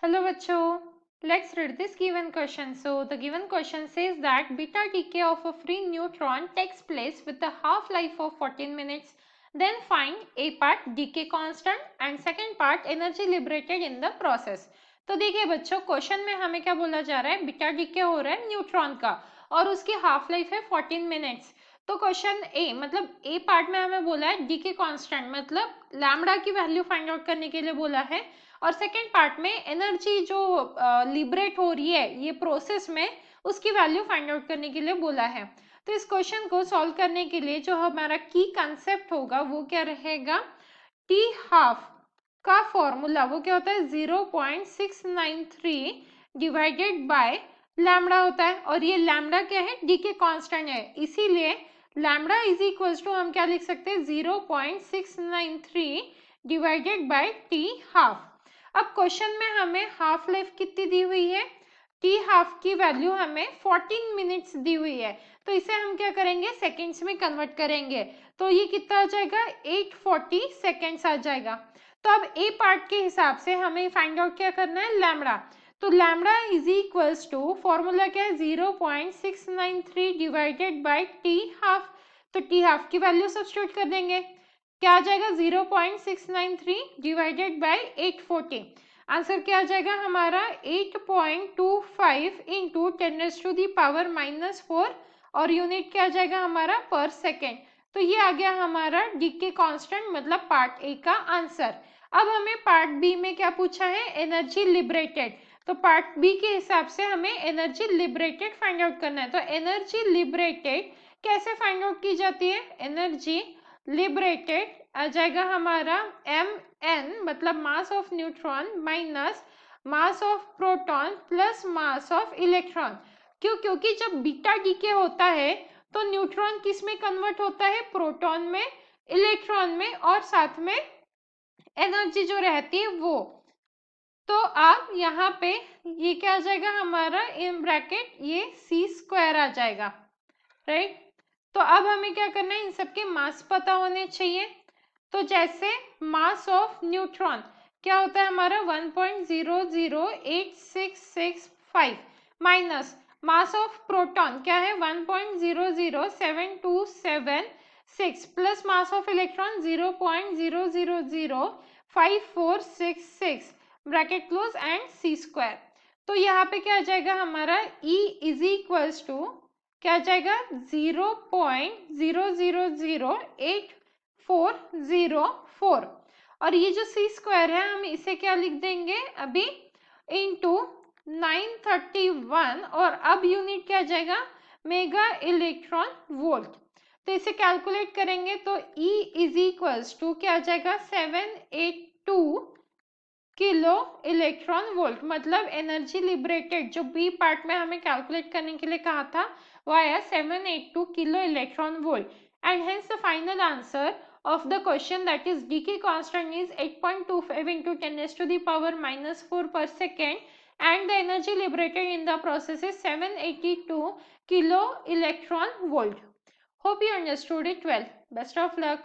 Hello bachcho, let's read this given question. So the given question says that beta decay of a free neutron takes place with a half-life of 14 minutes. Then find A part decay constant and second part energy liberated in the process. तो देखिए बच्चों question में हमें क्या बोला जा रहा है, बीटा डीके हो रहा है न्यूट्रॉन का और उसकी हाफ लाइफ है 14 मिनट्स। तो क्वेश्चन ए मतलब ए पार्ट में हमें बोला है डीके कांस्टेंट मतलब लैम्डा की वैल्यू फाइंड आउट करने के लिए बोला है और सेकेंड पार्ट में एनर्जी जो लिबरेट हो रही है ये प्रोसेस में उसकी वैल्यू फाइंड आउट करने के लिए बोला है। तो इस क्वेश्चन को सॉल्व करने के लिए जो हमारा की कंसेप्ट होगा वो क्या रहेगा, टी हाफ का फॉर्मूला वो क्या होता है 0.693 डिवाइडेड बाय लैम्डा होता है और ये लैम्डा क्या है, डी के कांस्टेंट है, इसीलिए लैम्डा इज इक्वल टू हम क्या लिख सकते हैं 0.693 डिवाइडेड बाय टी हाफ। अब क्वेश्चन में हमें हाफ लाइफ कितनी दी हुई है, टी हाफ की वैल्यू हमें 14 मिनट्स दी हुई है, तो इसे हम क्या करेंगे सेकेंड्स में कन्वर्ट करेंगे, तो ये कितना आ जाएगा 840 सेकेंड्स आ जाएगा। तो अब ए पार्ट के हिसाब से हमें फाइंड आउट क्या करना है, लैम्डा। तो lambda is equals to formula क्या है 0.693 डिवाइडेड बाय टी हाफ, तो टी हाफ की वैल्यू सब्स्टिट्यूट कर देंगे, क्या आ जाएगा 0.693 डिवाइडेड बाय 840, आंसर क्या आ जाएगा हमारा 8.25 इंटू 10⁻⁻⁴ और यूनिट क्या आ जाएगा हमारा पर सेकेंड। तो ये आ गया हमारा डीके कांस्टेंट मतलब पार्ट ए का आंसर। अब हमें पार्ट बी में क्या पूछा है, एनर्जी लिबरेटेड, तो पार्ट बी के हिसाब से हमें एनर्जी लिबरेटेड फाइंड आउट करना है। तो एनर्जी लिबरेटेड कैसे फाइंड आउट की जाती है, एनर्जी लिबरेटेड आ जाएगा हमारा एम एन मतलब mass of neutron minus mass of proton plus mass of electron. क्यों, क्योंकि जब बीटा डीके होता है तो न्यूट्रॉन किस में कन्वर्ट होता है, प्रोटॉन में, इलेक्ट्रॉन में और साथ में एनर्जी जो रहती है वो। तो अब यहाँ पे ये क्या आ जाएगा हमारा इन ब्रैकेट ये सी स्क्वायर आ जाएगा, राइट। तो अब हमें क्या करना है, इन सबके मास पता होने चाहिए। तो जैसे मास ऑफ न्यूट्रॉन क्या होता है हमारा 1.008665 माइनस मास ऑफ प्रोटॉन क्या है 1.007276 plus mass of electron 0.000546 bracket close and C square. तो यहाँ पे क्या आ जाएगा हमारा E इज इक्वल्स टू क्या आ जाएगा 0.000804 और ये जो सी स्क्वायर है हम इसे क्या लिख देंगे अभी इंटू 931 और अब यूनिट क्या आ जाएगा मेगा इलेक्ट्रॉन वोल्ट। तो इसे कैलकुलेट करेंगे तो E इज इक्वल्स टू क्या आ जाएगा 782 किलो इलेक्ट्रॉन वोल्ट मतलब एनर्जी लिबरेटेड जो बी पार्ट में हमें कैलकुलेट करने के लिए कहा था वो आया 782 kilo electron volt and hence the final answer of the question that is decay constant is 8.25 into 10⁻⁻⁴ per second and the energy liberated in the process is 782 kilo electron volt. Hope you understood it well. Best of luck.